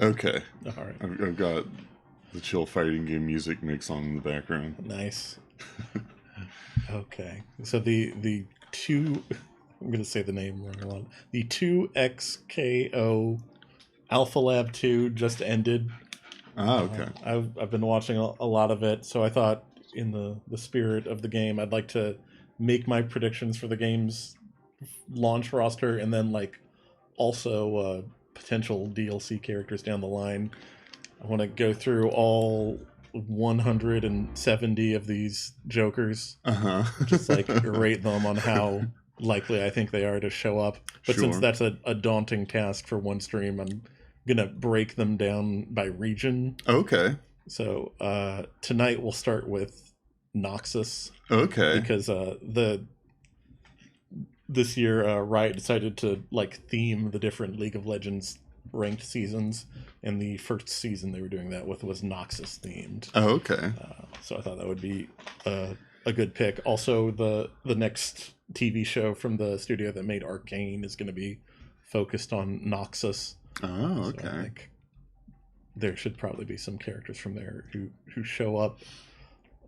Okay. All right. I've got the chill fighting game music mix on in the background. Nice. Okay. So the two, I'm going to say the name wrong a lot. The 2XKO Alpha Lab 2 just ended. Okay. I've been watching a lot of it, so I thought in the spirit of the game, I'd like to make my predictions for the game's launch roster and then like also potential DLC characters down the line. I want to go through all 170 of these Jokers, just like rate them on how likely I think they are to show up. But Sure. since that's a daunting task for one stream, I'm gonna break them down by region. Okay. So tonight we'll start with Noxus. Okay. Because this year Riot decided to like theme the different League of Legends ranked seasons, and the first season they were doing that with was Noxus themed. Okay. So I thought that would be a good pick. Also, the next TV show from the studio that made Arcane is going to be focused on Noxus. Oh, okay. So I think there should probably be some characters from there who show up.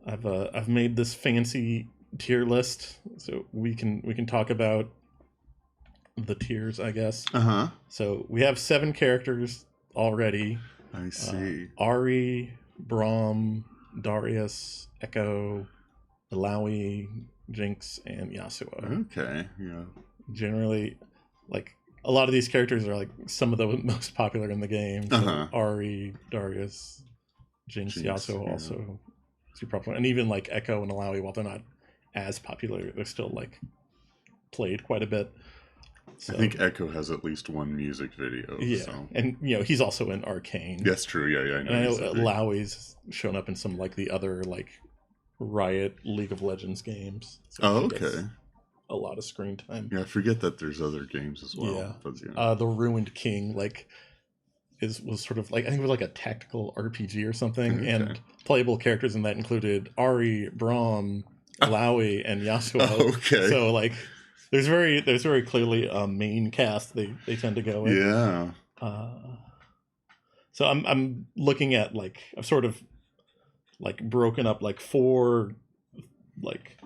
I've made this fancy tier list, so we can talk about the tiers, I guess. So we have 7 characters already. I see. Ari, Braum, Darius, Echo, Ilaoi, Jinx, and Yasuo. Okay. Yeah. Generally, like a lot of these characters are like some of the most popular in the game. So Ari, Darius, Jinx, Yasuo also super popular, and even like Echo and Ilaoi, while they're not as popular, they're still like played quite a bit. So, I think Echo has at least one music video. Yeah, so. And he's also in Arcane. That's true. Yeah, I know. And I know Ilaoi's shown up in some like the other like Riot League of Legends games. So okay. A lot of screen time. Yeah, I forget that there's other games as well. Yeah. But, the Ruined King was sort of like, I think it was like a tactical RPG or something, and playable characters in that included Ari, Braum, Ilaoi, and Yasuo. Okay. So like there's very clearly a main cast they tend to go with. Yeah. So I'm looking at like, I've sort of like broken up like 4 like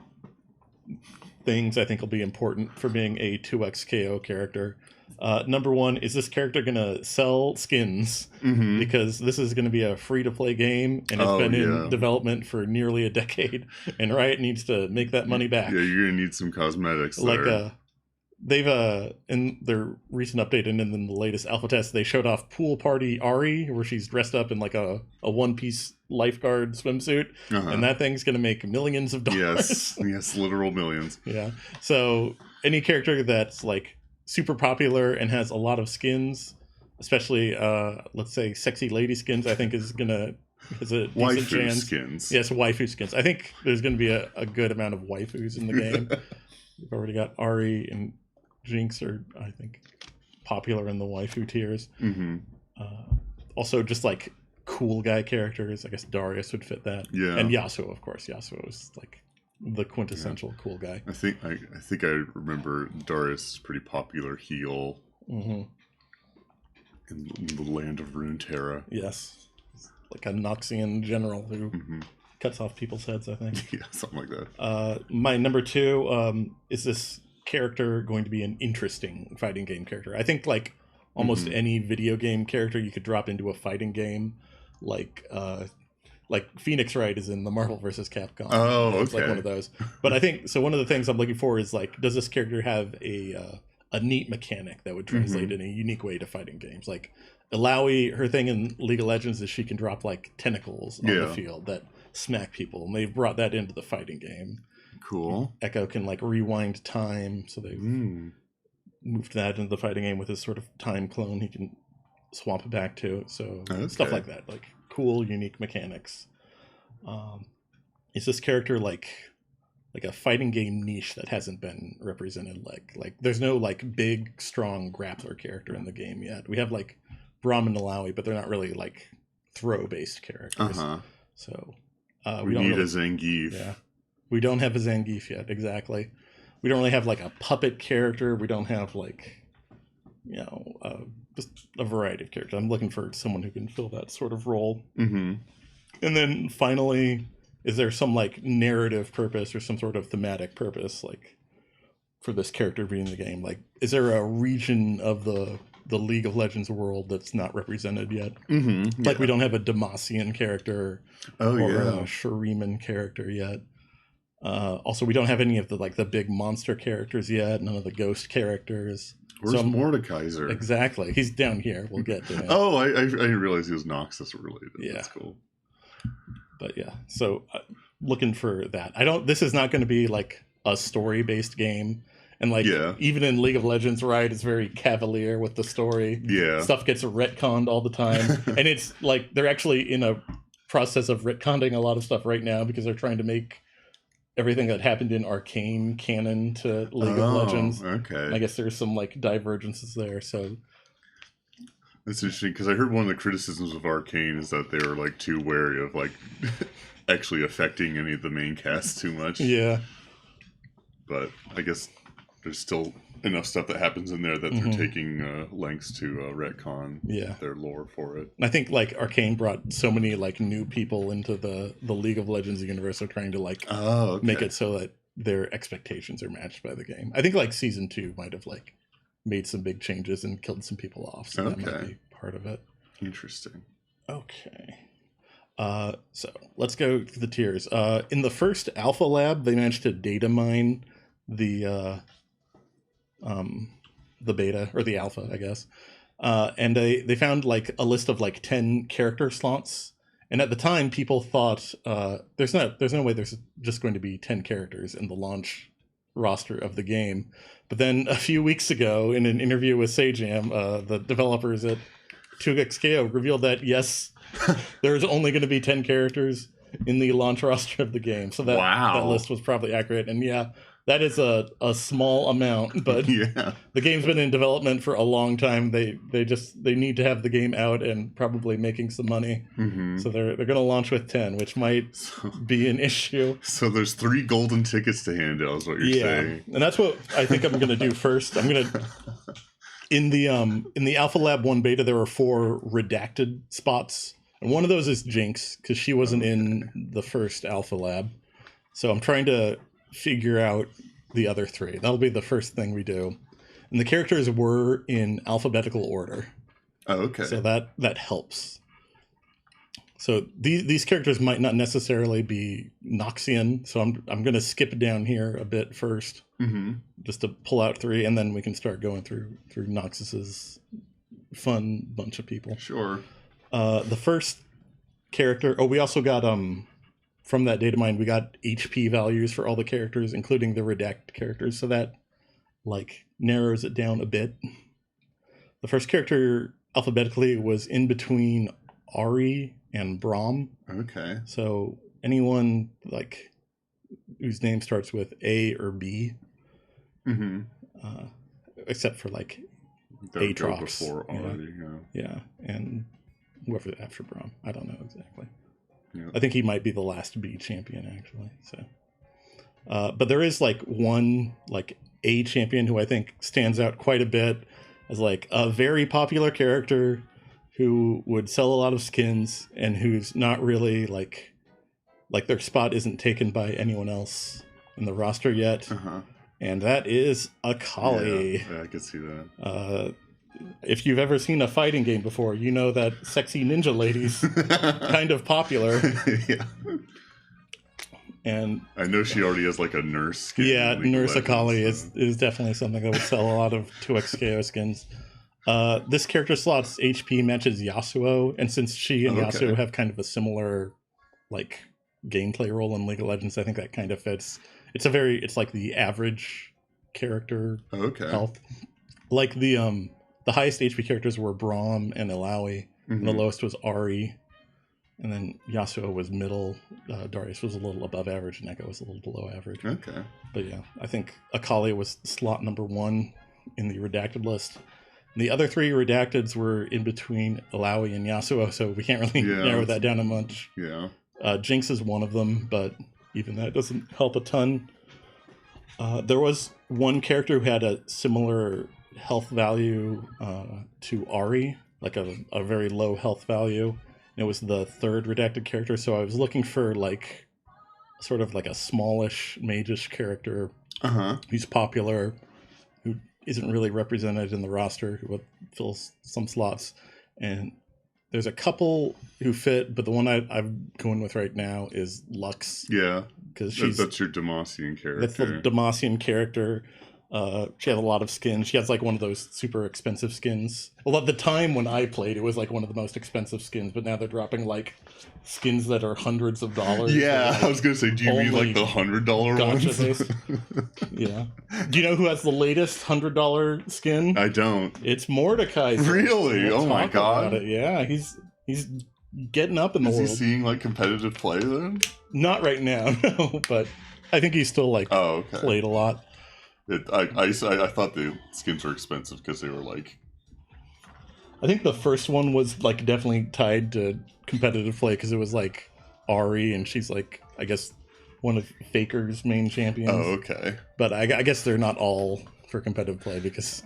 things I think will be important for being a 2XKO character. Number 1, is this character gonna sell skins? Because this is gonna be a free-to-play game, and it's been in development for nearly a decade, and Riot needs to make that money back. Yeah, you're gonna need some cosmetics there. Like they've in their recent update and in the latest alpha test, they showed off Pool Party Ari, where she's dressed up in like a one-piece lifeguard swimsuit, and that thing's gonna make millions of dollars. Yes, literal millions. Yeah. So any character that's like super popular and has a lot of skins, especially let's say sexy lady skins, I think is a decent waifu chance. Skins. Yes, waifu skins. I think there's gonna be a good amount of waifus in the game. We've already got Ari and Jinx are, I think, popular in the waifu tiers. Also just like cool guy characters. I guess Darius would fit that. Yeah. And Yasuo, of course. Yasuo is like the quintessential cool guy. I think I remember Darius is pretty popular heel in the land of Runeterra. Yes, like a Noxian general who cuts off people's heads, I think. Yeah, something like that. My number 2, is this character going to be an interesting fighting game character? I think like almost any video game character you could drop into a fighting game, like Phoenix Wright is in the Marvel vs. Capcom. Oh, okay. It's like one of those. But I think, so one of the things I'm looking for is like, does this character have a neat mechanic that would translate in a unique way to fighting games? Like Ilaoi, her thing in League of Legends is she can drop like tentacles on the field that smack people, and they've brought that into the fighting game. Cool. Echo can like rewind time, so they've moved that into the fighting game with his sort of time clone he can swap it back to. So stuff like that, like cool, unique mechanics. Is this character like a fighting game niche that hasn't been represented? Like there's no like big, strong grappler character in the game yet. We have like Braum and Ilaoi, but they're not really like throw-based characters. So we need a Zangief. Yeah. We don't have a Zangief yet, exactly. We don't really have like a puppet character. We don't have like just a variety of characters. I'm looking for someone who can fill that sort of role. Mm-hmm. And then finally, is there some like narrative purpose or some sort of thematic purpose, like for this character being in the game? Like, is there a region of the League of Legends world that's not represented yet? Mm-hmm. Like, we don't have a Demacian character or a Shuriman character yet. Also, we don't have any of the big monster characters yet. None of the ghost characters. Where's Mordekaiser? Exactly. He's down here. We'll get to him. Oh, I didn't realize he was Noxus related. Yeah. That's cool. But yeah, so looking for that. This is not going to be like a story-based game. And even in League of Legends, right, it's very cavalier with the story. Yeah. Stuff gets retconned all the time. And it's like they're actually in a process of retconning a lot of stuff right now because they're trying to make everything that happened in Arcane canon to League of Legends. Okay. I guess there's some like divergences there. So that's interesting because I heard one of the criticisms of Arcane is that they were like too wary of like actually affecting any of the main cast too much. Yeah. But I guess there's still enough stuff that happens in there that they're taking lengths to retcon their lore for it. I think like Arcane brought so many like new people into the League of Legends universe. They're trying to like make it so that their expectations are matched by the game. I think like season 2 might have like made some big changes and killed some people off. So that might be part of it. Interesting. Okay. So let's go to the tiers. In the first alpha lab, they managed to data mine the beta or the alpha, I guess. And they found like a list of like 10 character slots. And at the time, people thought there's no way there's just going to be 10 characters in the launch roster of the game. But then a few weeks ago, in an interview with Sajam, the developers at 2XKO revealed that yes, there's only going to be 10 characters in the launch roster of the game. So that list was probably accurate. And yeah, that is a small amount, but the game's been in development for a long time. They need to have the game out and probably making some money. Mm-hmm. So they're going to launch with 10, which might be an issue. So there's 3 golden tickets to hand out, is what you're saying. And that's what I think I'm going to do first. I'm going to in the Alpha Lab 1 beta, there were 4 redacted spots. And one of those is Jinx, because she wasn't in the first Alpha Lab. So I'm trying to figure out the other 3. That'll be the first thing we do. And the characters were in alphabetical order. Oh, okay. So that helps. So these characters might not necessarily be Noxian, so I'm going to skip down here a bit first, just to pull out 3, and then we can start going through Noxus's fun bunch of people. Sure. The first character... Oh, we also got... From that data mine, we got HP values for all the characters, including the redacted characters, so that like narrows it down a bit. The first character alphabetically was in between Ari and Braum. Okay. So anyone like whose name starts with A or B, except for like Aatrox before Ari. Yeah, and whoever after Braum, I don't know exactly. Yeah. I think he might be the last B champion, actually. So, but there is like one like A champion who I think stands out quite a bit as like a very popular character who would sell a lot of skins and who's not really like their spot isn't taken by anyone else in the roster yet. And that is Akali. Yeah, I can see that. If you've ever seen a fighting game before, you know that sexy ninja lady's kind of popular. Yeah. And I know she already has like a nurse skin. Yeah, Nurse Akali is definitely something that would sell a lot of 2XKO skins. This character slot's HP matches Yasuo, and since she and Yasuo have kind of a similar like gameplay role in League of Legends, I think that kind of fits. It's like the average character health. Like the highest HP characters were Braum and Illaoi, and the lowest was Ari, and then Yasuo was middle, Darius was a little above average, and Echo was a little below average. Okay. But yeah, I think Akali was slot number 1 in the redacted list. And the other 3 redacteds were in between Illaoi and Yasuo, so we can't really narrow that down a much. Yeah. Jinx is one of them, but even that doesn't help a ton. There was one character who had a similar health value to Ari, like a very low health value. And it was the third redacted character, so I was looking for like sort of like a smallish magish character who's popular, who isn't really represented in the roster, who fills some slots. And there's a couple who fit, but the one I'm going with right now is Lux. Yeah, because that's your Demacian character. That's the Demacian character. She has a lot of skins. She has like one of those super expensive skins. Well, at the time when I played, it was like one of the most expensive skins, but now they're dropping like skins that are hundreds of dollars. Yeah, like, I was gonna say, do you mean like the $100 ones? Yeah. Do you know who has the latest $100 skin? I don't. It's Mordecai. Really? Oh my god. Yeah, he's getting up in the world. Is he seeing like competitive play then? Not right now, no. But I think he's still like played a lot. I thought the skins were expensive because they were like. I think the first one was like definitely tied to competitive play because it was like Ari, and she's like, I guess, one of Faker's main champions. Oh, okay. But I guess they're not all for competitive play because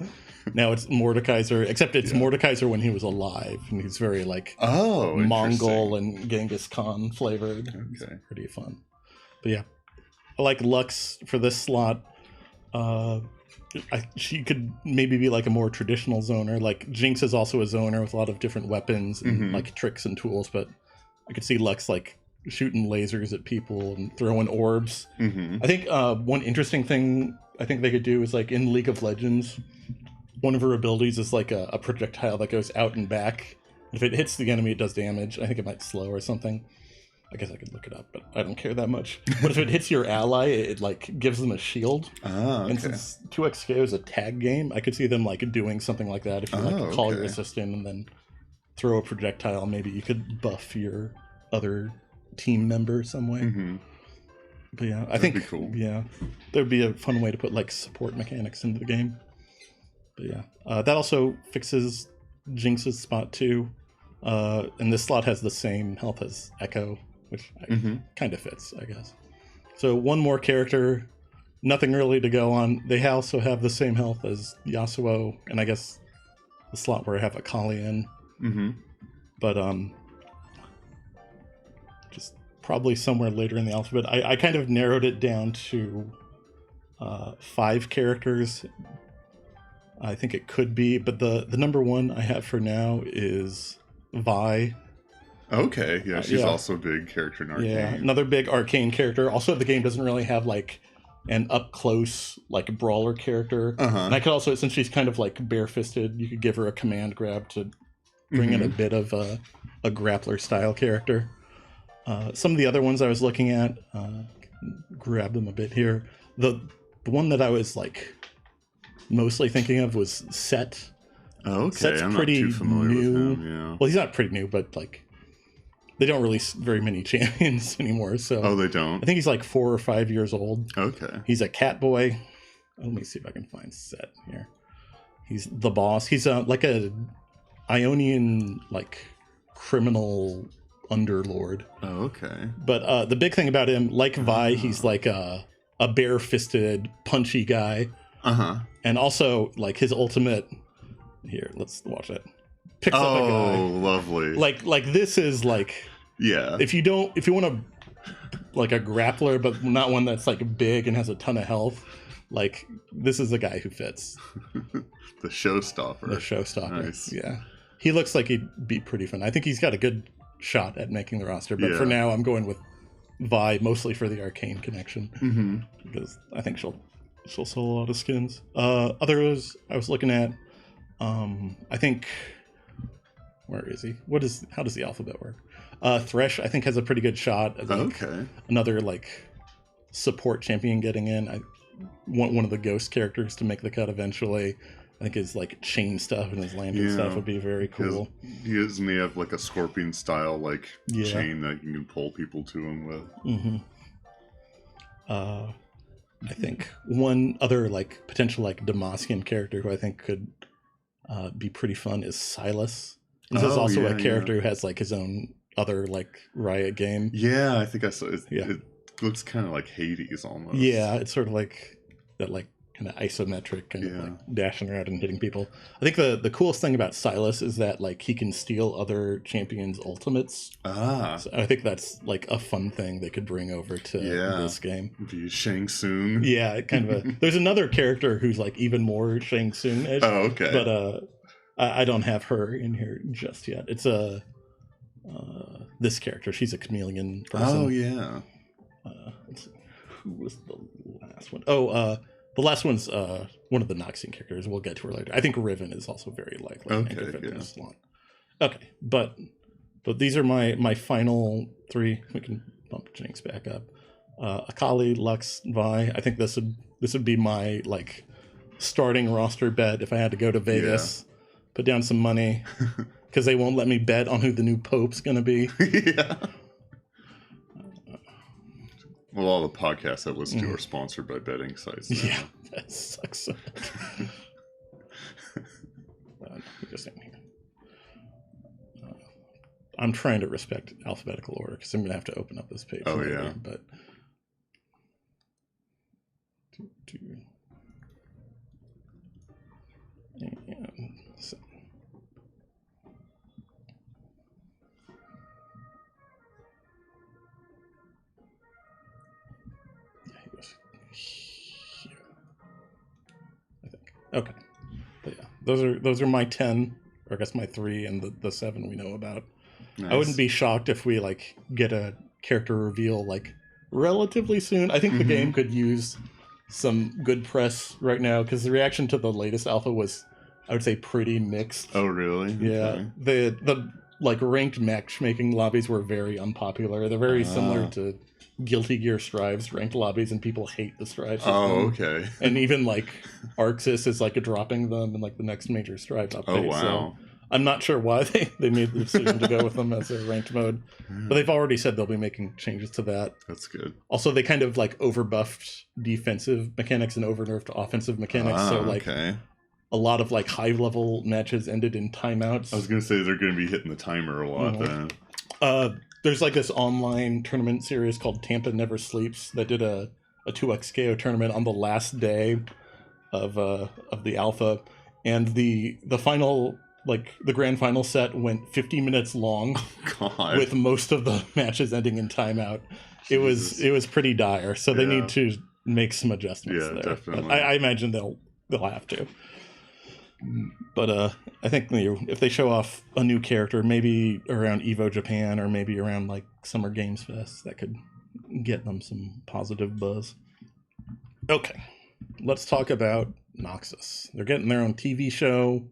now it's Mordekaiser, except it's Mordekaiser when he was alive, and he's very like Mongol and Genghis Khan flavored. Okay. It's pretty fun. But yeah, I like Lux for this slot. She could maybe be like a more traditional zoner. Like Jinx is also a zoner with a lot of different weapons and like tricks and tools, but I could see Lux like shooting lasers at people and throwing orbs. I think one interesting thing I think they could do is like in League of Legends, one of her abilities is like a projectile that goes out and back. If it hits the enemy, it does damage. I think it might slow or something. I guess I could look it up, but I don't care that much. But if it hits your ally, it like gives them a shield. And since 2XK is a tag game, I could see them like doing something like that. If you like call your assistant and then throw a projectile, maybe you could buff your other team member some way. But yeah, I think there'd be a fun way to put like support mechanics into the game. But yeah, that also fixes Jinx's spot too. And this slot has the same health as Echo, which kind of fits, I guess. So one more character, nothing really to go on. They also have the same health as Yasuo, and I guess the slot where I have Akali in. But just probably somewhere later in the alphabet. I kind of narrowed it down to 5 characters. I think it could be, but the number one I have for now is Vi. Okay, yeah, she's also a big character in Arcane. Yeah, another big Arcane character. Also, the game doesn't really have like an up close like brawler character. And I could also, since she's kind of like bare-fisted, you could give her a command grab to bring in a bit of a grappler style character. Some of the other ones I was looking at, grab them a bit here. The one that I was like mostly thinking of was Set. Okay, Set's I'm pretty not too familiar new. with him, yeah. Well, he's not pretty new, but like they don't release very many champions anymore. So they don't. I think he's like 4 or 5 years old. Okay. He's a cat boy. Let me see if I can find Set here. He's the boss. He's like a Ionian like criminal underlord. Oh, okay. But the big thing about him, like Vi, he's like a bare-fisted, punchy guy. And also like his ultimate. Here, let's watch it. Picks up a guy. Oh, lovely. Like this is like if you want to like a grappler but not one that's like big and has a ton of health, like this is the guy who fits. The showstopper. Nice. Yeah. He looks like he'd be pretty fun. I think he's got a good shot at making the roster, but for now I'm going with Vi mostly for the Arcane connection. Because I think she'll sell a lot of skins. Others I was looking at, I think, where is he? How does the alphabet work? Thresh, I think, has a pretty good shot as like another like support champion getting in. I want one of the ghost characters to make the cut eventually. I think his like chain stuff and his lantern stuff would be very cool. He have like a scorpion style like chain that you can pull people to him with. I think one other like potential like Demacian character who I think could be pretty fun is Silas. This is also a character who has like his own other like Riot game. Yeah, I think I saw it. It looks kind of like Hades almost. Yeah, it's sort of like that like kind of isometric, kind of like dashing around and hitting people. I think the coolest thing about Silas is that like he can steal other champions' ultimates. So I think that's like a fun thing they could bring over to this game. Be Shang Tsung. Yeah, kind of a. There's another character who's like even more Shang Tsung-ish. Oh, okay. But I don't have her in here just yet. It's this character. She's a chameleon person. Oh yeah. Let's see. Who was the last one? Oh, the last one's one of the Noxian characters. We'll get to her later. I think Riven is also very likely. Okay, Okay, but these are my final three. We can bump Jinx back up. Akali, Lux, Vi. I think this would be my like starting roster bet if I had to go to Vegas, put down some money because they won't let me bet on who the new Pope's gonna be. Yeah. Well, all the podcasts I listen to are sponsored by betting sites now. Yeah, that sucks so much. I'm trying to respect alphabetical order because I'm going to have to open up this page. Later, but and so. Okay, but yeah, those are my 10, or I guess my 3, and the 7 we know about. Nice. I wouldn't be shocked if we like get a character reveal like relatively soon. I think the game could use some good press right now because the reaction to the latest alpha was, I would say, pretty mixed. Oh really? Yeah. Okay. The like ranked matchmaking lobbies were very unpopular. They're very similar to Guilty Gear Strive's ranked lobbies, and people hate the Strive system. Oh, okay. And even like Arxis is like dropping them in like the next major Strive update. Oh wow. So I'm not sure why they made the decision to go with them as a ranked mode, but they've already said they'll be making changes to that. That's good. Also, they kind of like overbuffed defensive mechanics and overnerfed offensive mechanics. So like a lot of like high level matches ended in timeouts. I was gonna say they're gonna be hitting the timer a lot then. There's like this online tournament series called Tampa Never Sleeps that did a 2x KO tournament on the last day of the alpha, and the final, like the grand final set went 50 minutes long. God. With most of the matches ending in timeout. Jesus. It was pretty dire, so they need to make some adjustments there. Definitely. But I imagine they'll have to. But I think if they show off a new character, maybe around Evo Japan or maybe around like Summer Games Fest, that could get them some positive buzz. Okay, let's talk about Noxus. They're getting their own TV show.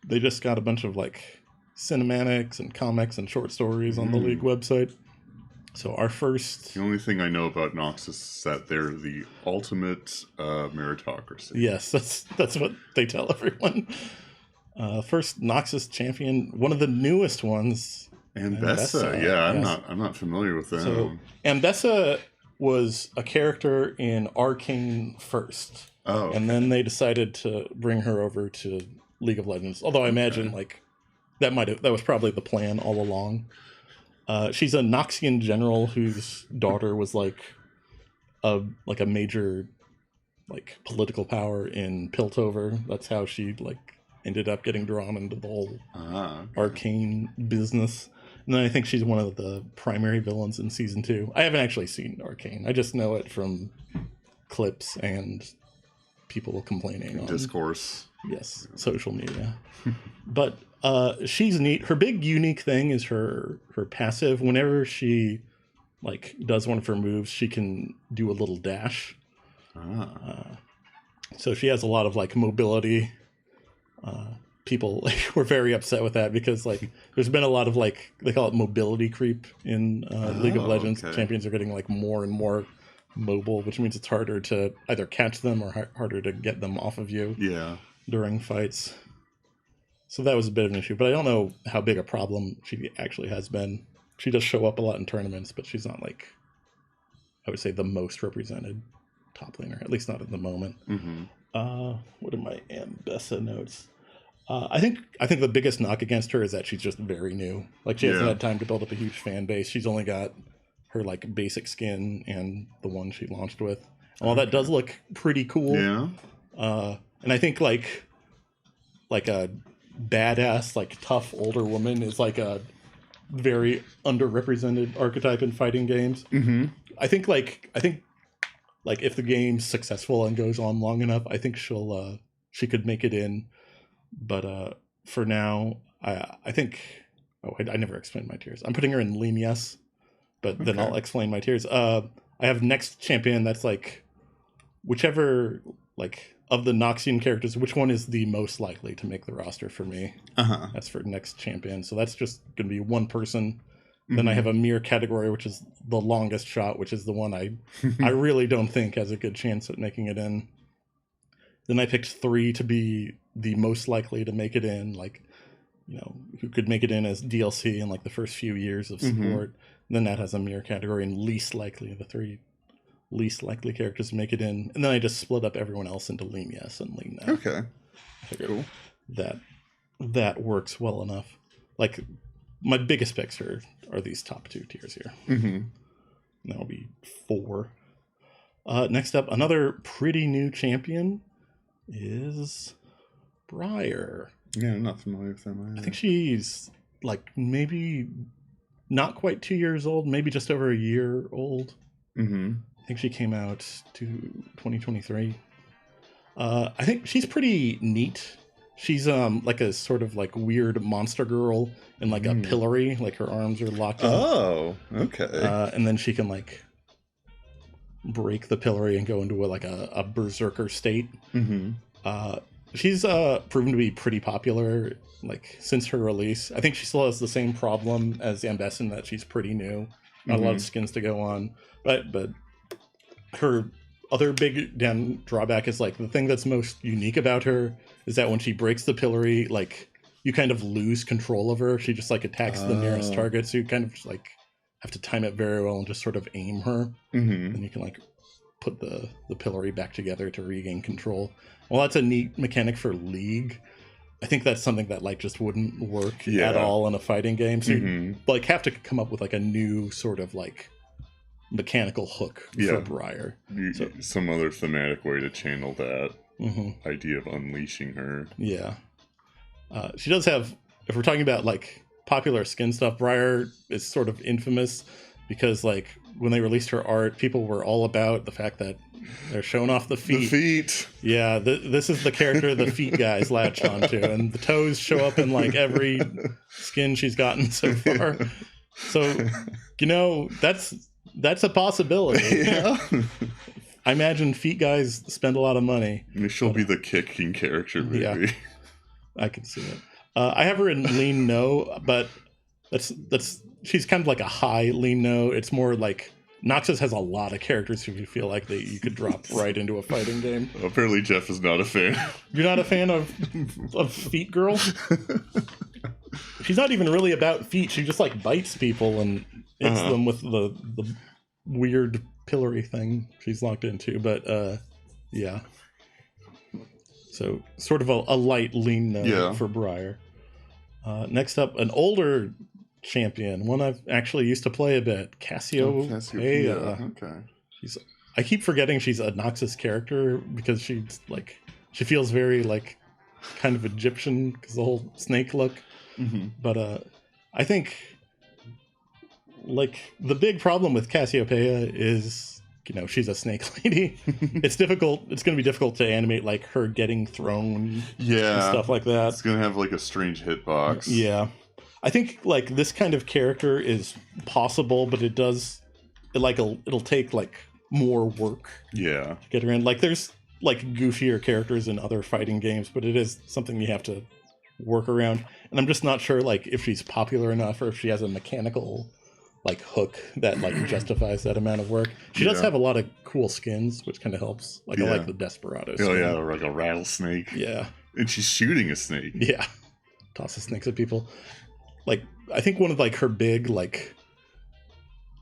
They just got a bunch of like cinematics and comics and short stories on the League website. So our first... The only thing I know about Noxus is that they're the ultimate meritocracy. Yes, that's what they tell everyone. First Noxus champion, one of the newest ones. Ambessa. Yeah, I'm not familiar with them. So Ambessa was a character in Arcane first. Oh. Okay. And then they decided to bring her over to League of Legends. Although I imagine like that was probably the plan all along. She's a Noxian general whose daughter was like a major like political power in Piltover. That's how she like ended up getting drawn into the whole Arcane business. And then I think she's one of the primary villains in season 2. I haven't actually seen Arcane. I just know it from clips and people complaining on discourse. Yes, social media. But she's neat. Her big unique thing is her passive. Whenever she like does one of her moves, she can do a little dash. So she has a lot of like mobility. People were very upset with that because like there's been a lot of like they call it mobility creep in League of Legends. Okay. Champions are getting like more and more mobile, which means it's harder to either catch them or harder to get them off of you. Yeah. During fights. So that was a bit of an issue, but I don't know how big a problem she actually has been. She does show up a lot in tournaments, but she's not like, I would say, the most represented top laner, at least not at the moment. What are my Ambessa notes? I think the biggest knock against her is that she's just very new. Like she hasn't had time to build up a huge fan base. She's only got her like basic skin and the one she launched with. While that does look pretty cool, and I think like a badass, like tough older woman is like a very underrepresented archetype in fighting games. Mm-hmm. I think if the game's successful and goes on long enough, I think she could make it in. But for now, I think. Oh, I never explained my tiers. I'm putting her in lean yes, but then I'll explain my tiers. I have next champion that's like whichever like of the Noxian characters, which one is the most likely to make the roster for me. That's for next champion. So that's just going to be one person. Then I have a mirror category, which is the longest shot, which is the one I really don't think has a good chance at making it in. Then I picked 3 to be the most likely to make it in, like, who could make it in as DLC in like the first few years of support. Then that has a mirror category, and least likely, the 3 least likely characters to make it in. And then I just split up everyone else into lean yes and lean no. Okay. I figured that works well enough. Like, my biggest picks are these top 2 tiers here. That'll be 4. Next up, another pretty new champion is Briar. Yeah, I'm not familiar with them. I think she's like maybe not quite 2 years old, maybe just over a year old. I think she came out to 2023. I think she's pretty neat. She's like a sort of like weird monster girl in like a pillory, like her arms are locked up. Oh, okay. And then she can like break the pillory and go into a berserker state. She's proven to be pretty popular, like, since her release. I think she still has the same problem as Ambess in that she's pretty new. Not a lot of skins to go on. But her other big drawback is, like, the thing that's most unique about her is that when she breaks the pillory, like, you kind of lose control of her. She just, like, attacks the nearest target, so you kind of just, like, have to time it very well and just sort of aim her. And you can, like, put the pillory back together to regain control. Well, that's a neat mechanic for League. I think that's something that like just wouldn't work at all in a fighting game. So you like have to come up with like a new sort of like mechanical hook for Briar. Some other thematic way to channel that idea of unleashing her. Yeah. She does have, if we're talking about like popular skin stuff, Briar is sort of infamous because like when they released her art, people were all about the fact that they're showing off the feet. The feet. Yeah, this is the character the feet guys latch onto, and the toes show up in like every skin she's gotten so far. So, that's a possibility. Yeah. I imagine feet guys spend a lot of money. She'll be the kicking character, maybe. Yeah, I can see it. I have her in lean no, but she's kind of like a high lean no. It's more like Noxus has a lot of characters who you feel like you could drop right into a fighting game. Apparently Jeff is not a fan. You're not a fan of Feet Girl? She's not even really about feet. She just like bites people and hits them with the weird pillory thing she's locked into. But yeah. So sort of a light lean no for Briar. Next up, an older champion, one I've actually used to play a bit, Cassiopeia. Okay. I keep forgetting she's a Noxus character because she feels very like kind of Egyptian because the whole snake look. But I think like the big problem with Cassiopeia is she's a snake lady. It's difficult. It's going to be difficult to animate like her getting thrown, and stuff like that. It's going to have like a strange hitbox. Yeah. I think like this kind of character is possible, but it'll take like more work. Yeah. To get her in. Like there's like goofier characters in other fighting games, but it is something you have to work around. And I'm just not sure like if she's popular enough or if she has a mechanical like hook that like justifies that amount of work. She does have a lot of cool skins, which kind of helps. Like I like the Desperado skin. Oh yeah, or like a rattlesnake. Yeah. And she's shooting a snake. Yeah. Tosses snakes at people. Like I think one of like her big like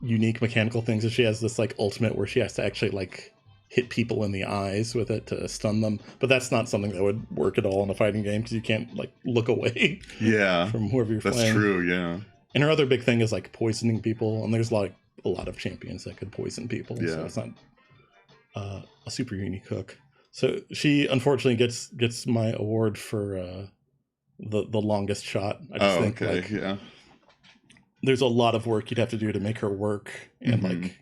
unique mechanical things is she has this like ultimate where she has to actually like hit people in the eyes with it to stun them, but that's not something that would work at all in a fighting game because you can't like look away from whoever you're playing. That's true. Yeah. And her other big thing is like poisoning people, and there's a lot of champions that could poison people. So it's not a super unique hook. So she unfortunately gets my award for the longest shot. I just think like there's a lot of work you'd have to do to make her work, and like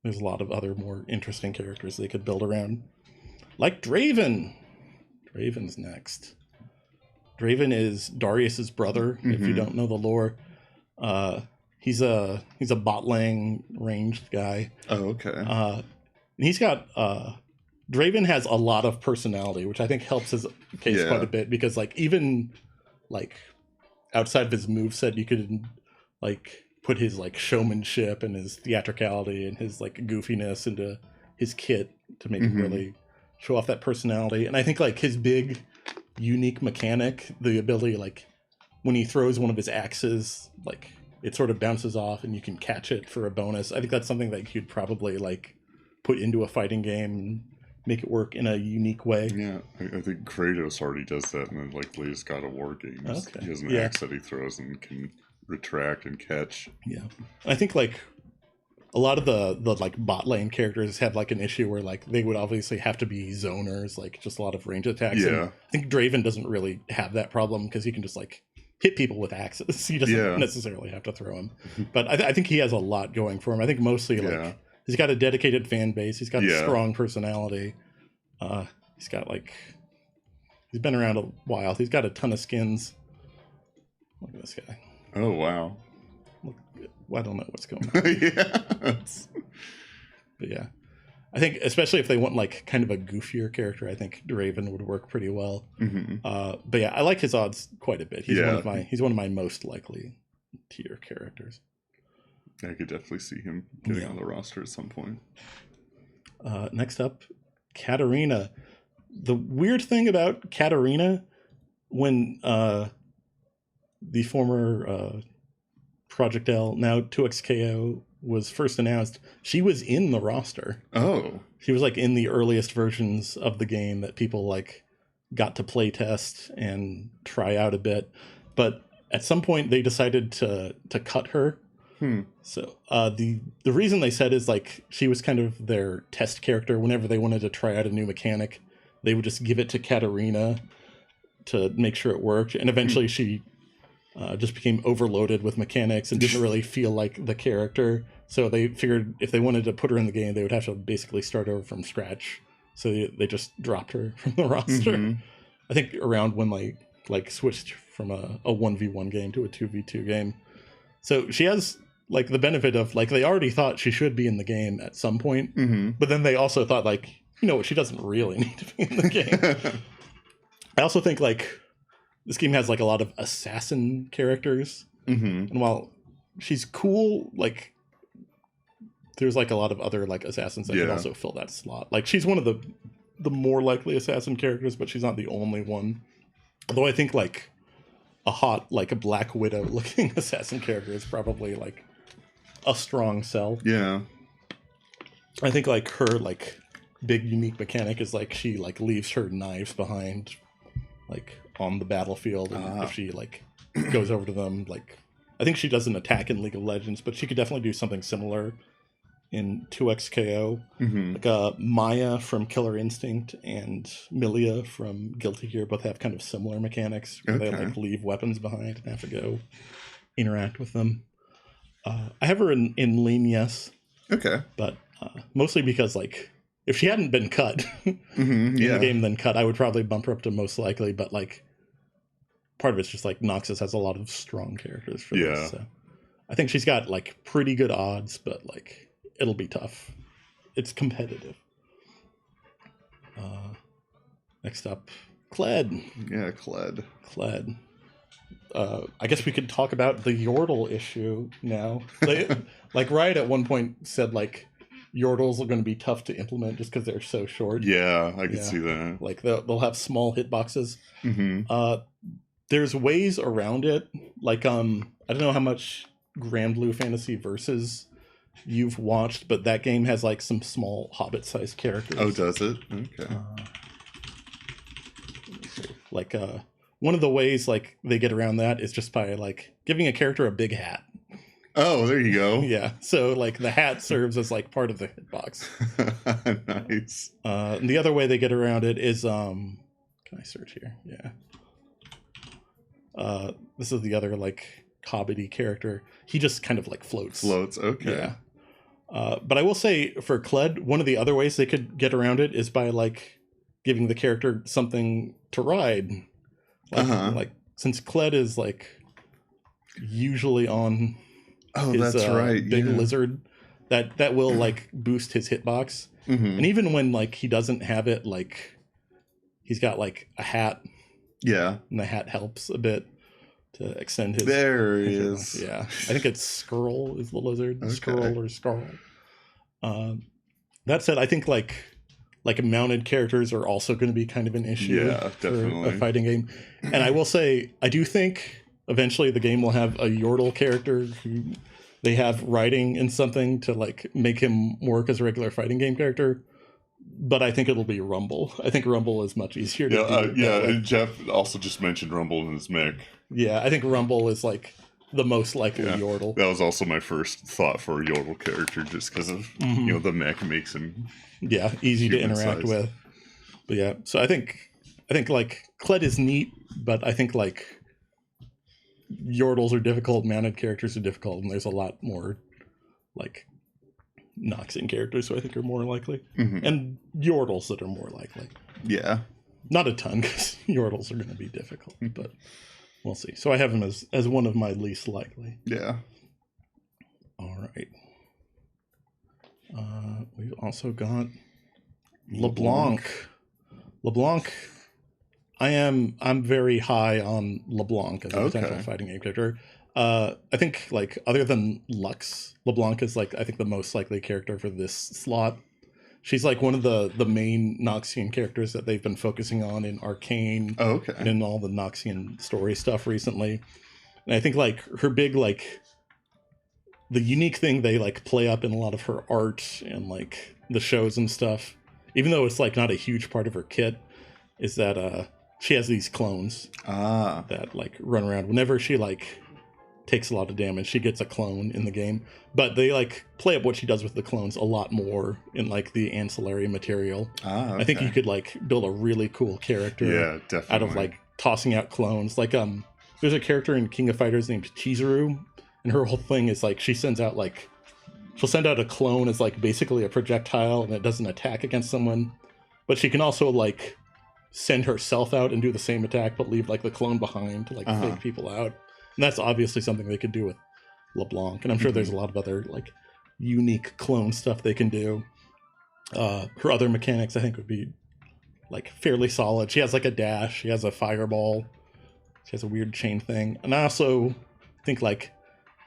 there's a lot of other more interesting characters they could build around, like Draven. Draven's next. Draven is Darius's brother. If you don't know the lore, he's a bot lane ranged guy. Oh, okay. He's got Draven has a lot of personality, which I think helps his case quite a bit, because like even like outside of his moveset, you could like put his like showmanship and his theatricality and his like goofiness into his kit to make him really show off that personality. And I think like his big unique mechanic, the ability like when he throws one of his axes, like it sort of bounces off and you can catch it for a bonus. I think that's something that you'd probably like put into a fighting game and make it work in a unique way. Yeah, I think Kratos already does that in the like latest God of War games. He has an axe that he throws and can retract and catch. Yeah, I think like a lot of the like bot lane characters have like an issue where like they would obviously have to be zoners, like just a lot of range attacks. Yeah, and I think Draven doesn't really have that problem because he can just like hit people with axes. He doesn't necessarily have to throw them. But I think he has a lot going for him. I think mostly like he's got a dedicated fan base. He's got a strong personality. He's got like he's been around a while. He's got a ton of skins. Look at this guy. Oh wow. Look, I don't know what's going on. But yeah, I think especially if they want like kind of a goofier character, I think Draven would work pretty well. But yeah, I like his odds quite a bit. He's one of my most likely tier characters. I could definitely see him getting on the roster at some point. Next up, Katarina. The weird thing about Katarina, when the former Project L, now 2XKO, was first announced, she was in the roster. Oh. She was like in the earliest versions of the game that people like got to play test and try out a bit. But at some point they decided to cut her. So the reason they said is like she was kind of their test character. Whenever they wanted to try out a new mechanic, they would just give it to Katarina to make sure it worked. And eventually she just became overloaded with mechanics and didn't really feel like the character. So they figured if they wanted to put her in the game, they would have to basically start over from scratch. So they just dropped her from the roster. I think around when like switched from a 1v1 game to a 2v2 game. So she has like the benefit of like they already thought she should be in the game at some point, but then they also thought like, you know what, she doesn't really need to be in the game. I also think like this game has like a lot of assassin characters, and while she's cool, like there's like a lot of other like assassins that can also fill that slot. Like she's one of the more likely assassin characters, but she's not the only one. Although I think like a hot like a Black Widow looking assassin character is probably like a strong sell. Yeah, I think like her like big unique mechanic is like she like leaves her knives behind like on the battlefield, and if she like goes over to them, like I think she does an attack in League of Legends, but she could definitely do something similar in 2XKO. Like Maya from Killer Instinct and Milia from Guilty Gear both have kind of similar mechanics where they like leave weapons behind and have to go interact with them. I have her in Lean Yes. But mostly because like if she hadn't been cut in the game then cut, I would probably bump her up to most likely, but like part of it's just like Noxus has a lot of strong characters for this. So I think she's got like pretty good odds, but like it'll be tough. It's competitive. Next up, Kled. Yeah, Kled. Kled. I guess we could talk about the Yordle issue now. They, like Riot at one point said like Yordles are going to be tough to implement just because they're so short. Yeah, I can see that. Like they'll have small hitboxes. There's ways around it. Like I don't know how much Grand Blue Fantasy Versus you've watched, but that game has like some small Hobbit-sized characters. Oh, does it? Okay. Like one of the ways like they get around that is just by like giving a character a big hat. Oh, there you go. Yeah, so like the hat serves as like part of the hitbox. Nice. And the other way they get around it is can I search here? Yeah. This is the other like hobbity character. He just kind of like floats. Okay. Yeah. But I will say for Kled, one of the other ways they could get around it is by like giving the character something to ride. Like since Kled is like usually on his that's right. big lizard, that will like boost his hitbox. And even when like he doesn't have it, like he's got like a hat. Yeah. And the hat helps a bit to extend his. There he is. Yeah. I think it's Skrull is the lizard. Okay. Skrull or Skarl. That said, I think like mounted characters are also going to be kind of an issue for a fighting game. And I will say, I do think eventually the game will have a Yordle character who they have riding in something to like make him work as a regular fighting game character. But I think it'll be Rumble. I think Rumble is much easier to do. And Jeff also just mentioned Rumble in his mech. Yeah, I think Rumble is like the most likely Yordle. That was also my first thought for a Yordle character, just because of the mech makes him easy to interact with. But yeah, so I think like Kled is neat, but I think like Yordles are difficult, mounted characters are difficult, and there's a lot more like Noxian characters who I think are more likely, and Yordles that are more likely. Yeah, not a ton because Yordles are going to be difficult, but we'll see. So I have him as one of my least likely. Yeah. All right. We've also got LeBlanc. I'm very high on LeBlanc as a potential fighting game character. I think like other than Lux, LeBlanc is like I think the most likely character for this slot. She's like one of the main Noxian characters that they've been focusing on in Arcane and in all the Noxian story stuff recently. And I think like her big like the unique thing they like play up in a lot of her art and like the shows and stuff, even though it's like not a huge part of her kit, is that she has these clones that like run around whenever she like takes a lot of damage. She gets a clone in the game, but they like play up what she does with the clones a lot more in like the ancillary material. I think you could like build a really cool character out of like tossing out clones. Like there's a character in King of Fighters named Chizuru, and her whole thing is like she'll send out a clone as like basically a projectile, and it doesn't attack against someone, but she can also like send herself out and do the same attack but leave like the clone behind to like fake people out. And that's obviously something they could do with LeBlanc. And I'm sure there's a lot of other like unique clone stuff they can do. Her other mechanics I think would be like fairly solid. She has like a dash, she has a fireball, she has a weird chain thing. And I also think like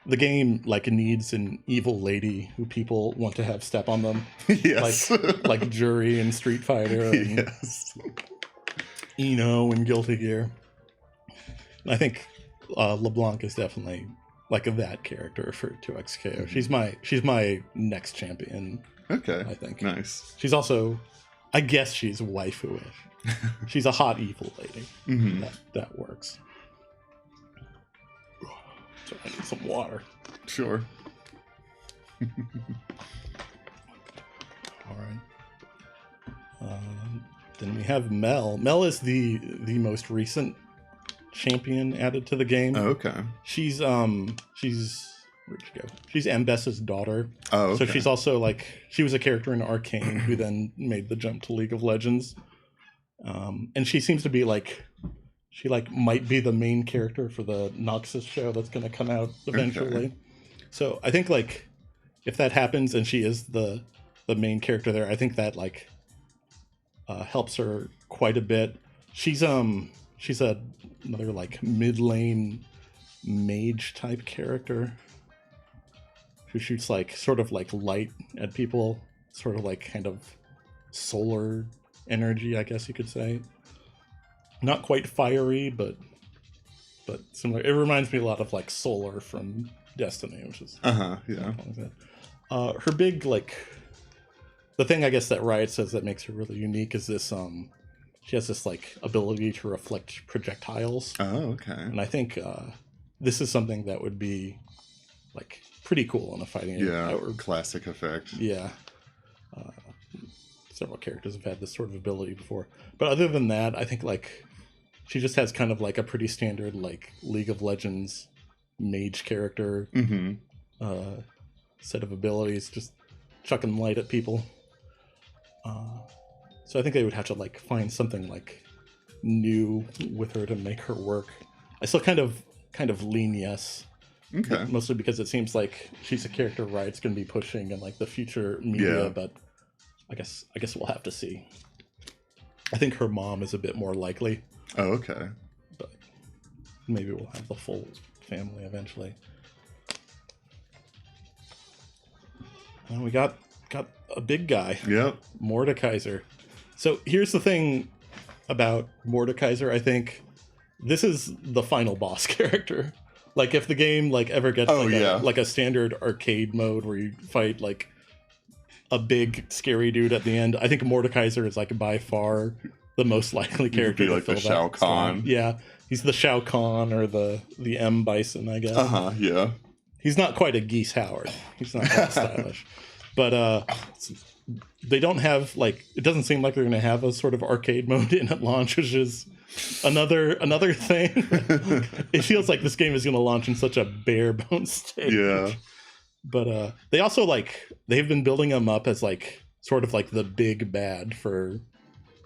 the game like needs an evil lady who people want to have step on them. Yes. like Jury and Street Fighter and Eno and Guilty Gear. And I think LeBlanc is definitely like that character for 2XKO. She's my next champion. Okay. I think. Nice. She's also, I guess she's waifu-ish. She's a hot evil lady. That works. So I need some water. Sure. All right. Then we have Mel. Mel is the most recent champion added to the game. She's where'd she go? She's Ambessa's daughter. So she's also like she was a character in Arcane who then made the jump to League of Legends. And she seems to be like she like might be the main character for the Noxus show that's going to come out eventually. So I think like if that happens and she is the main character there, I think that like helps her quite a bit. She's another like mid lane mage type character who shoots like sort of like light at people, sort of like kind of solar energy, I guess you could say. Not quite fiery, but similar. It reminds me a lot of like Solar from Destiny, which is her big like the thing I guess that Riot says that makes her really unique is this she has this like ability to reflect projectiles. And I think this is something that would be like pretty cool in a fighting game. Yeah, classic effect. Yeah. Several characters have had this sort of ability before. But other than that, I think like she just has kind of like a pretty standard like League of Legends mage character set of abilities, just chucking light at people. So I think they would have to like find something like new with her to make her work. I still kind of lean yes. Okay. Mostly because it seems like she's a character Riot's going to be pushing in like the future media, but I guess we'll have to see. I think her mom is a bit more likely. Oh, okay. But maybe we'll have the full family eventually. And we got a big guy. Yep. Mordekaiser. So here's the thing about Mordekaiser, I think. This is the final boss character. Like if the game like ever gets like a standard arcade mode where you fight like a big scary dude at the end, I think Mordekaiser is like by far the most likely character to be like fill the Shao Kahn. Yeah, he's the Shao Kahn or the M Bison, I guess. Yeah. He's not quite a Geese Howard. He's not that stylish, but they don't have like it doesn't seem like they're going to have a sort of arcade mode in at launch, which is another thing. It feels like this game is going to launch in such a bare bones stage. Yeah. But they also like they've been building him up as like sort of like the big bad for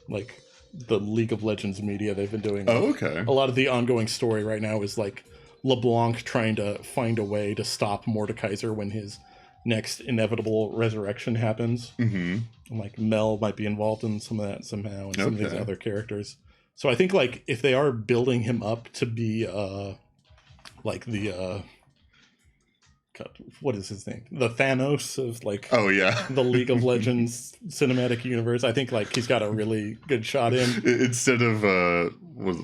like the League of Legends media they've been doing. Oh, okay. A lot of the ongoing story right now is like LeBlanc trying to find a way to stop Mordekaiser when his next inevitable resurrection happens. And like Mel might be involved in some of that somehow, and some of these other characters. So I think like if they are building him up to be like the what is his name? The Thanos of like the League of Legends cinematic universe. I think like he's got a really good shot in. Instead of what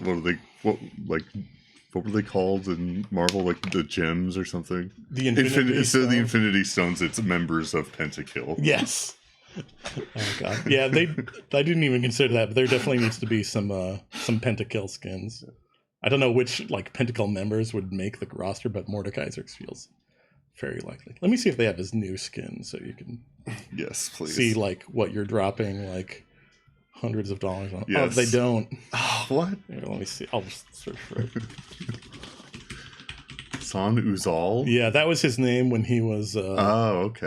were they called in Marvel? Like the gems or something? The Infinity instead of the Infinity Stones, it's members of Pentakill. Yes. Oh god. Yeah, I didn't even consider that, but there definitely needs to be some Pentakill skins. I don't know which like Pentakill members would make the roster, but Mordekaiser feels very likely. Let me see if they have his new skin so you can yes, please see like what you're dropping like hundreds of dollars on. Yes. Oh, they don't. Oh, what? Here, let me see. I'll just search for it. San Uzal? Yeah, that was his name when he was alive.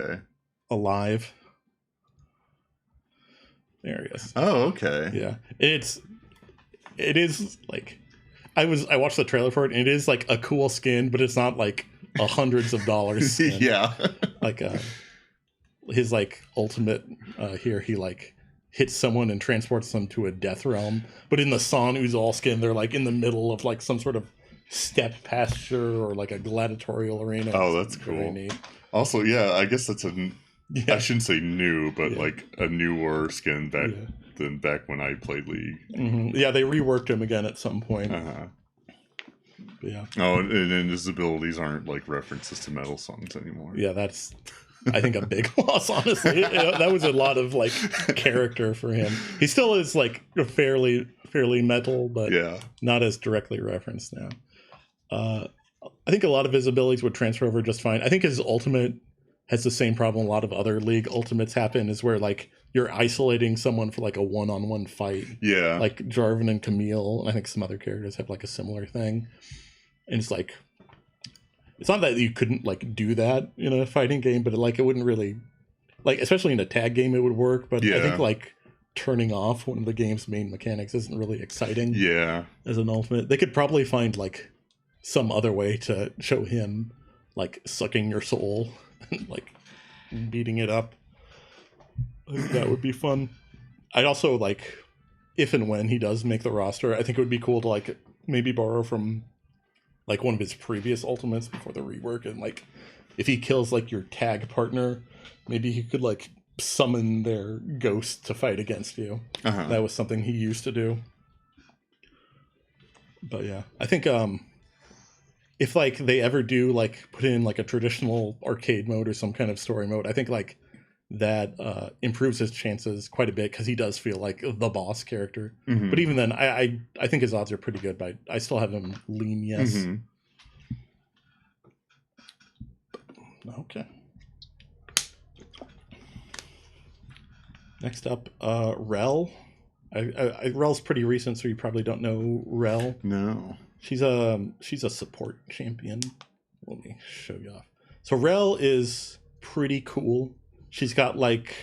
There he is. Oh, okay. Yeah. It is like I watched the trailer for it and it is like a cool skin, but it's not like a hundreds of dollars skin. Yeah. Like his like ultimate here he like hits someone and transports them to a death realm. But in the San Uzal skin, they're like in the middle of like some sort of steppe pasture or like a gladiatorial arena. Oh, that's cool. Also, yeah, I guess that's I shouldn't say new, but like a newer skin than back when I played League. Yeah, they reworked him again at some point. Yeah. Oh, and his abilities aren't like references to metal songs anymore. Yeah, that's I think a big loss, honestly. That was a lot of like character for him. He still is like fairly metal, but not as directly referenced now. I think a lot of his abilities would transfer over just fine. I think his ultimate has the same problem a lot of other League ultimates happen, is where like you're isolating someone for like a one-on-one fight. Yeah. Like Jarvan and Camille, and I think some other characters have like a similar thing. And it's like, it's not that you couldn't like do that in a fighting game, but like it wouldn't really, like especially in a tag game it would work. But I think like turning off one of the game's main mechanics isn't really exciting. Yeah. As an ultimate, they could probably find like some other way to show him like sucking your soul and like beating it up. I think that would be fun. I'd also like, if and when he does make the roster, I think it would be cool to like maybe borrow from like one of his previous ultimates before the rework, and like if he kills like your tag partner, maybe he could like summon their ghost to fight against you. That was something he used to do. But yeah, I think if like they ever do like put in like a traditional arcade mode or some kind of story mode, I think like that improves his chances quite a bit, because he does feel like the boss character. But even then, I think his odds are pretty good, but I still have him lean yes. Okay. Next up, Rel. Rel's pretty recent, so you probably don't know Rel. No. She's a support champion. Let me show you off. So Rel is pretty cool. She's got like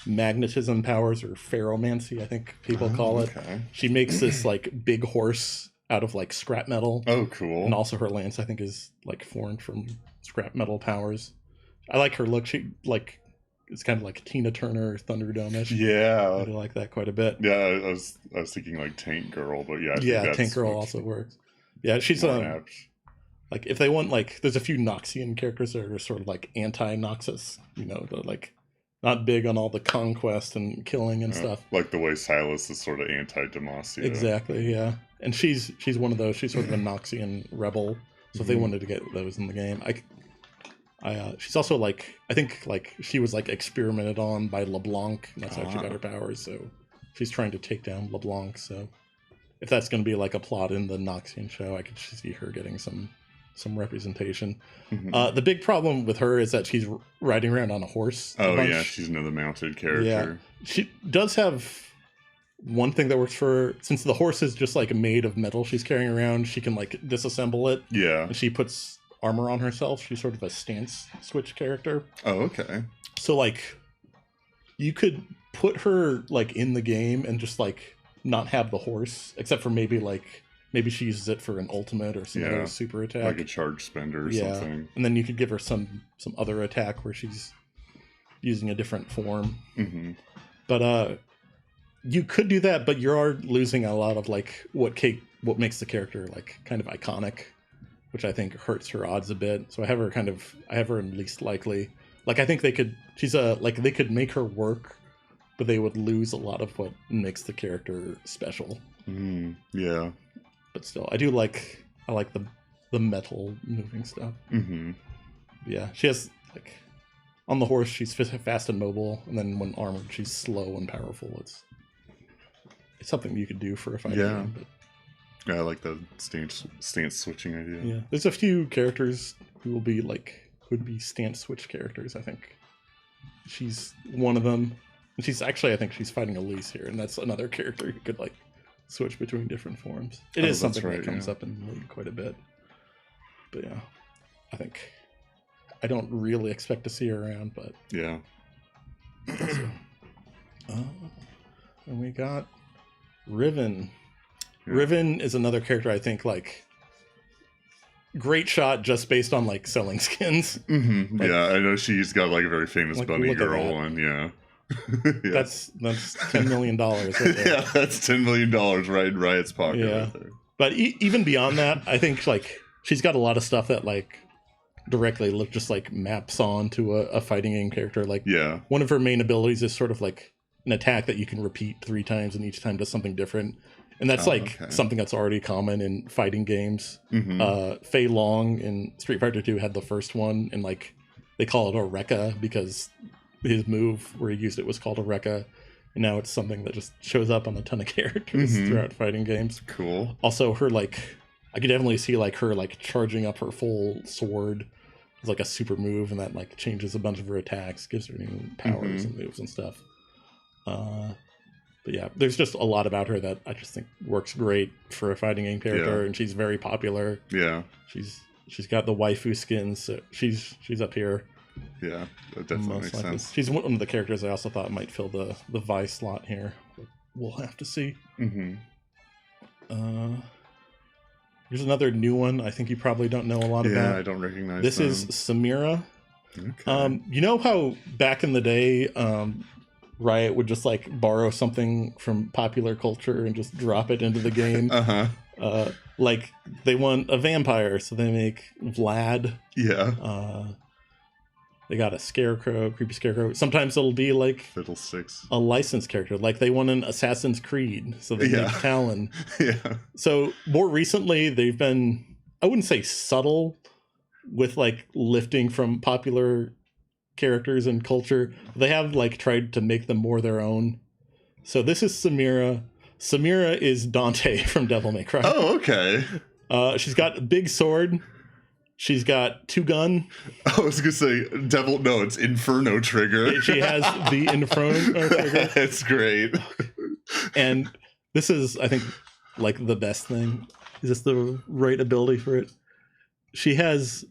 magnetism powers, or ferromancy, I think people call it. She makes this like big horse out of like scrap metal. Oh, cool. And also her lance, I think, is like formed from scrap metal powers. I like her look. She like, it's kind of like Tina Turner, Thunderdome-ish. Yeah. I like that quite a bit. Yeah, I was thinking like Tank Girl, but yeah. Tank Girl also works. Yeah, she's like, if they want, like, there's a few Noxian characters that are sort of like anti-Noxus, you know, like not big on all the conquest and killing and stuff. Like the way Silas is sort of anti-Demacia. Exactly, yeah. And she's one of those. She's sort of a Noxian rebel. So if they wanted to get those in the game, she's also like, I think like she was like experimented on by LeBlanc, and that's how she got her powers. So she's trying to take down LeBlanc. So if that's going to be like a plot in the Noxian show, I could see her getting some representation. The big problem with her is that she's riding around on a horse. Oh yeah, she's another mounted character. Yeah, she does have one thing that works for her. Since the horse is just like made of metal she's carrying around, she can like disassemble it. Yeah, and she puts armor on herself. She's sort of a stance switch character. Oh, okay. So like, you could put her like in the game and just like not have the horse, except for maybe she uses it for an ultimate or some other super attack, like a charge spender or something. And then you could give her some other attack where she's using a different form. But you could do that, but you are losing a lot of like what makes the character like kind of iconic, which I think hurts her odds a bit. So I have her in least likely. Like, I think they could make her work, but they would lose a lot of what makes the character special. Yeah. But still, I like the metal moving stuff. Yeah, she has like, on the horse she's fast and mobile, and then when armored she's slow and powerful. It's something you could do for a fighting game. But yeah, I like the stance switching idea. Yeah, there's a few characters who would be stance switch characters. I think she's one of them. And I think she's fighting Elise here, and that's another character who could like switch between different forms. It is something that comes up in League quite a bit. But yeah, I don't really expect to see her around, but yeah. And we got Riven. Yeah. Riven is another character I think like great shot just based on like selling skins. Like, yeah, I know she's got like a very famous like, bunny girl one. Yeah. Yeah. That's $10 million right there. Yeah, that's $10 million right in Riot's pocket. Yeah. Right there. But even beyond that, I think like she's got a lot of stuff that like directly just like maps on to a fighting game character. Like, yeah, one of her main abilities is sort of like an attack that you can repeat 3 times, and each time does something different. And that's something that's already common in fighting games. Fei Long in Street Fighter 2 had the first one, and like they call it a Rekka because his move where he used it was called a Rekka. And now it's something that just shows up on a ton of characters throughout fighting games. Cool. Also, her like, I could definitely see like her like charging up her full sword as like a super move, and that like changes a bunch of her attacks, gives her new powers and moves and stuff. But yeah, there's just a lot about her that I just think works great for a fighting game character, and she's very popular. Yeah, she's got the waifu skins, so she's up here. Yeah, that definitely makes sense. She's one of the characters I also thought might fill the Vi slot here. But we'll have to see. Here's another new one I think you probably don't know a lot about. Yeah, I don't recognize this. Is Samira. Okay. You know how back in the day, Riot would just like borrow something from popular culture and just drop it into the game? Like they want a vampire, so they make Vlad. Yeah. They got a scarecrow, creepy scarecrow. Sometimes it'll be like Fiddlesticks, a licensed character. Like they want an Assassin's Creed, so they make Talon. Yeah. So more recently, they've been, I wouldn't say subtle, with like lifting from popular characters and culture. They have like tried to make them more their own. So this is Samira. Samira is Dante from Devil May Cry. Oh, okay. She's got a big sword. She's got 2-gun. I was gonna say Devil. No, it's Inferno trigger. She has the Inferno trigger. It's great. And this is, I think, like the best thing. Is this the right ability for it? She has.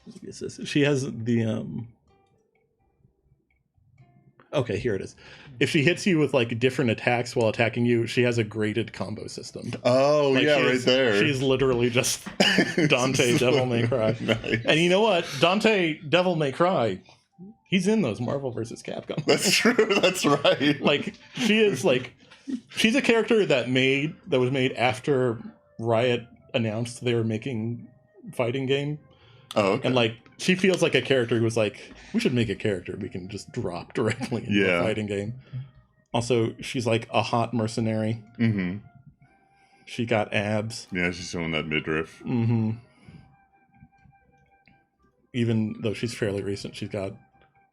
What is this? She has the. Okay, here it is. If she hits you with like different attacks while attacking you, she has a graded combo system. Oh, like, yeah, right there. She's literally just Dante Devil May Cry. Nice. And you know what? Dante Devil May Cry, he's in those Marvel vs. Capcom. That's true. That's right. Like, she is like, she's a character that was made after Riot announced they were making fighting game. Oh, okay. And like, she feels like a character who was like, we should make a character we can just drop directly into a fighting game. Also, she's like a hot mercenary. Mm-hmm. She got abs. Yeah, she's showing that midriff. Mm-hmm. Even though she's fairly recent, she's got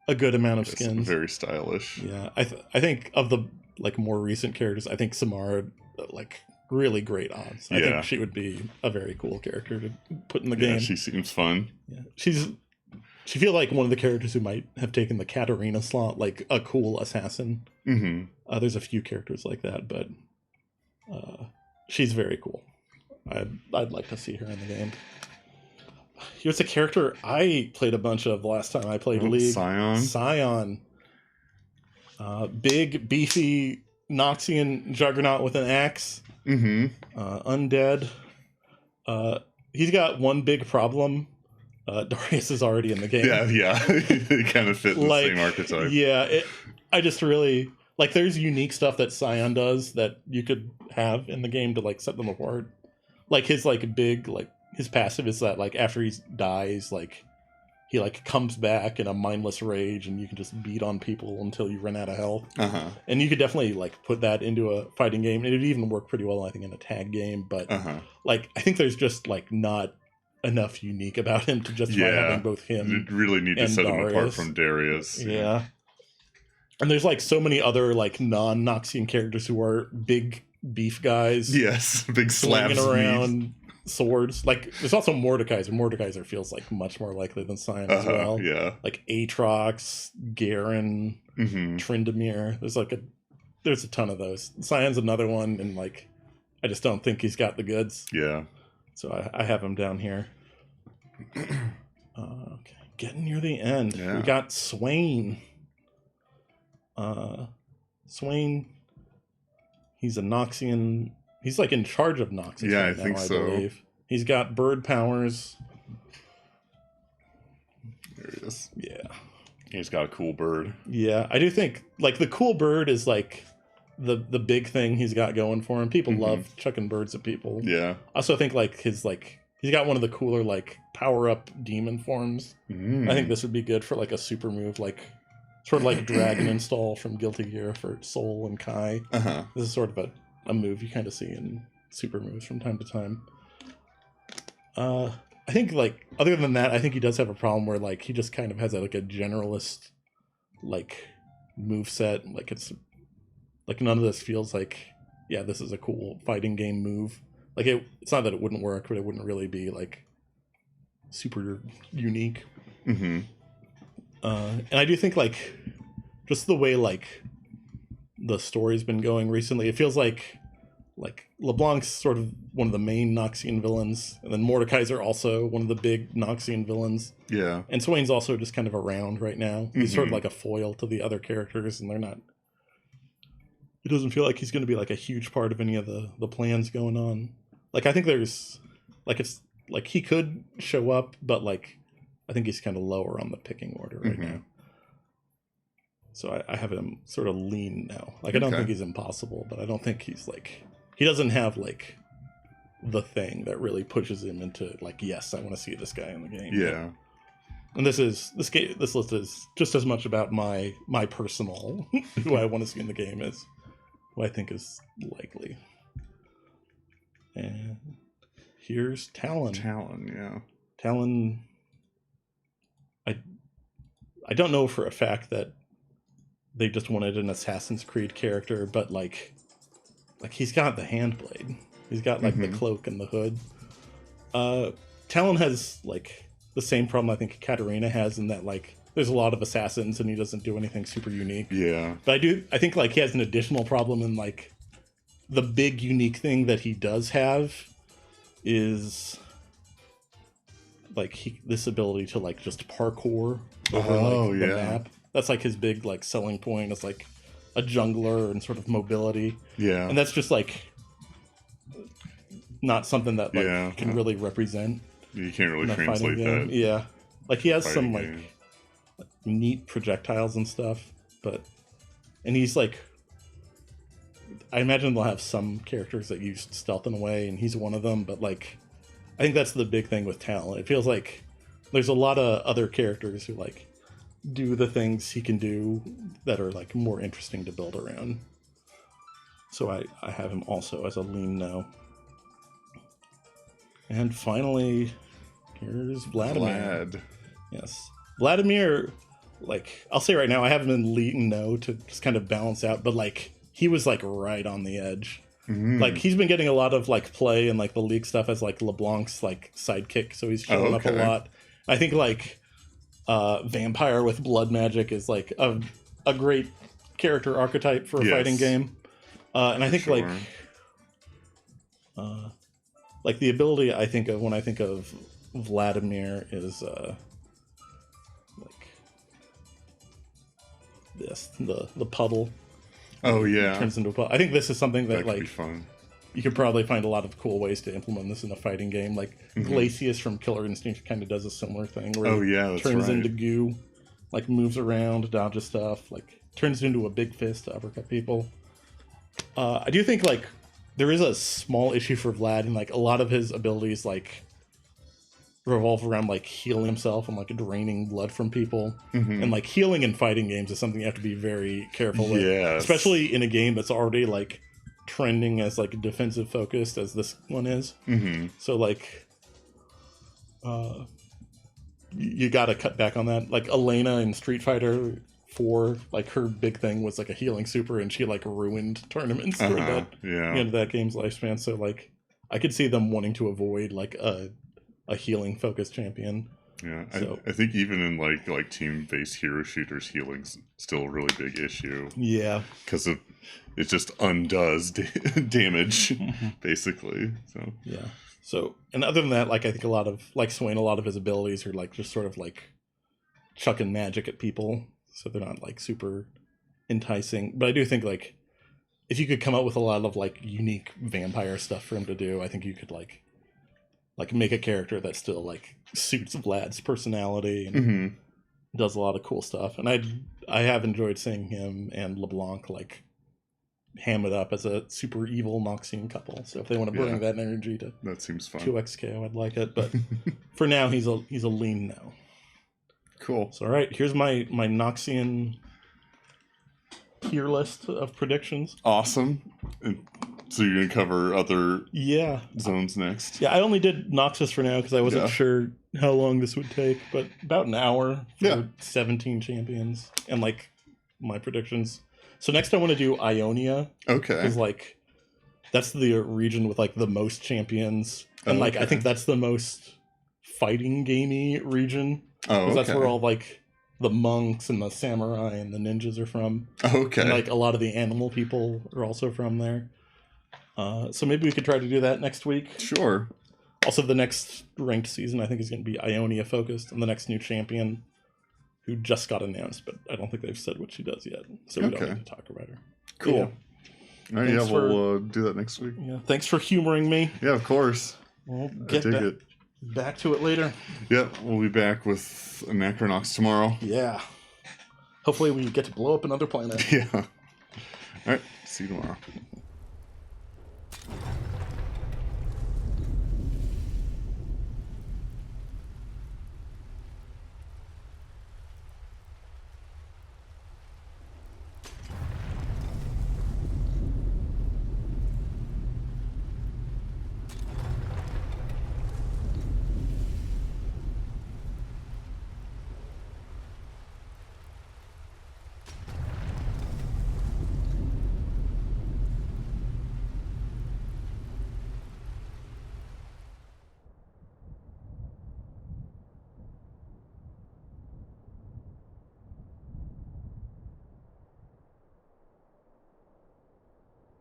a good amount of skins. Very stylish. Yeah, I think of the like more recent characters, I think Samara like really great odds. I think she would be a very cool character to put in the game. She seems fun. Yeah, she feels like one of the characters who might have taken the Katarina slot, like a cool assassin. Mm-hmm. There's a few characters like that, but she's very cool. I'd like to see her in the game. Here's a character I played a bunch of the last time I played League. Scion. Big, beefy Noxian juggernaut with an axe. Mm-hmm. Undead. He's got one big problem. Darius is already in the game. Yeah. They kind of fit in the same archetype. Yeah, I just really... Like, there's unique stuff that Scion does that you could have in the game to, like, set them apart. Like, his, like, big, like, his passive is that, like, after he dies, like, he, like, comes back in a mindless rage, and you can just beat on people until you run out of health. Uh-huh. And you could definitely, like, put that into a fighting game. It would even work pretty well, I think, in a tag game. But, like, I think there's just, like, not enough unique about him to justify having both him you really need to set him apart from Darius. Yeah. And there's, like, so many other, like, non-Noxian characters who are big beef guys. Yes, big slabs around swords. Like, there's also Mordekaiser. Mordekaiser feels, like, much more likely than Scion as well. Yeah. Like, Aatrox, Garen, Tryndamere. There's a ton of those. Scion's another one, and, like, I just don't think he's got the goods. Yeah. So I have him down here. Okay, getting near the end. Yeah. We got Swain. Swain, he's a Noxian. He's like in charge of Noxus. Yeah, right I think so. Believe. He's got bird powers. There he is. Yeah. He's got a cool bird. Yeah, I do think like the cool bird is like the big thing he's got going for him. People love chucking birds at people. Yeah. I also think like he's got one of the cooler like power up demon forms. I think this would be good for like a super move, like sort of like Dragon Install from Guilty Gear for Soul and Kai. This is sort of a move you kind of see in super moves from time to time. I think like other than that, I think he does have a problem where like he just kind of has like a generalist like move set. Like it's like none of this feels like this is a cool fighting game move. Like it's not that it wouldn't work, but it wouldn't really be like super unique. And I do think like just the way like the story's been going recently, it feels like LeBlanc's sort of one of the main Noxian villains, and then Mordekaiser also one of the big Noxian villains. Yeah. And Swain's also just kind of around right now. He's sort of like a foil to the other characters, and they're not... It doesn't feel like he's going to be like a huge part of any of the plans going on. Like, I think there's... Like, it's... Like, he could show up, but, like, I think he's kind of lower on the picking order right now. So I have him sort of lean now. Like, I don't think he's impossible, but I don't think he's, like... He doesn't have, like, the thing that really pushes him into, like, yes, I want to see this guy in the game. Yeah. And this list is just as much about my personal, who I want to see in the game as who I think is likely. And here's Talon. Talon, I don't know for a fact that they just wanted an Assassin's Creed character, but like he's got the hand blade. He's got like the cloak and the hood. Talon has like the same problem I think Katarina has, in that like there's a lot of assassins and he doesn't do anything super unique. Yeah. But I think like he has an additional problem in like the big unique thing that he does have is like this ability to like just parkour over like the map. That's like his big like selling point, is like a jungler and sort of mobility. Yeah. And that's just like not something that like can really represent. You can't really translate that. Yeah. Like he has some like neat projectiles and stuff, and he's like, I imagine they'll have some characters that use stealth in a way, and he's one of them, but like I think that's the big thing with Talon. It feels like there's a lot of other characters who like do the things he can do that are like more interesting to build around. So I have him also as a lean no. And finally, here's Vladimir. Yes. Vladimir, like, I'll say right now, I have him in lean no to just kind of balance out, but like, he was like right on the edge. Like, he's been getting a lot of like play and like the league stuff as like LeBlanc's like sidekick, so he's showing up a lot. I think like Vampire with blood magic is like a great character archetype for a fighting game. And I think like the ability I think of when I think of Vladimir is like this, the puddle. Oh yeah, turns into a puddle. I think this is something that could like be fun. You could probably find a lot of cool ways to implement this in a fighting game. Like Glacius from Killer Instinct kind of does a similar thing where that's turns into goo, like moves around, dodges stuff, like turns into a big fist to uppercut people. I do think like there is a small issue for Vlad, and like a lot of his abilities like revolve around like healing himself and like draining blood from people. And like healing in fighting games is something you have to be very careful with, especially in a game that's already like trending as like defensive focused as this one is. So like you gotta cut back on that. Like Elena in Street Fighter 4, like her big thing was like a healing super, and she like ruined tournaments for the end of that game's lifespan. So like I could see them wanting to avoid like a healing focused champion. So, I think even in like team based hero shooters, healing's still a really big issue. Because it just undoes damage basically. So and other than that, like I think a lot of like Swain, a lot of his abilities are like just sort of like chucking magic at people, so they're not like super enticing. But I do think like if you could come up with a lot of like unique vampire stuff for him to do, I think you could like make a character that still like suits Vlad's personality and does a lot of cool stuff. And I have enjoyed seeing him and LeBlanc like ham it up as a super evil Noxian couple. So if they want to bring that energy to that seems fun 2XKO, I'd like it. But for now, he's a lean no. Cool. So all right, here's my Noxian tier list of predictions. Awesome. So you're gonna cover other zones next? Yeah, I only did Noxus for now because I wasn't sure how long this would take, but about an hour for 17 champions and like my predictions. So next I want to do Ionia. Okay. Because like that's the region with like the most champions, and like I think that's the most fighting gamey region. Because that's where all like the monks and the samurai and the ninjas are from. And like a lot of the animal people are also from there. So maybe we could try to do that next week. Sure. Also, the next ranked season I think is going to be Ionia focused, and the next new champion who just got announced, but I don't think they've said what she does yet, so we don't need to talk about her. Cool. All right, we'll do that next week. Yeah, thanks for humoring me. Yeah, of course. We'll get back to it later. Yeah, we'll be back with Anachronox tomorrow. Yeah. Hopefully we get to blow up another planet. Yeah. All right, see you tomorrow.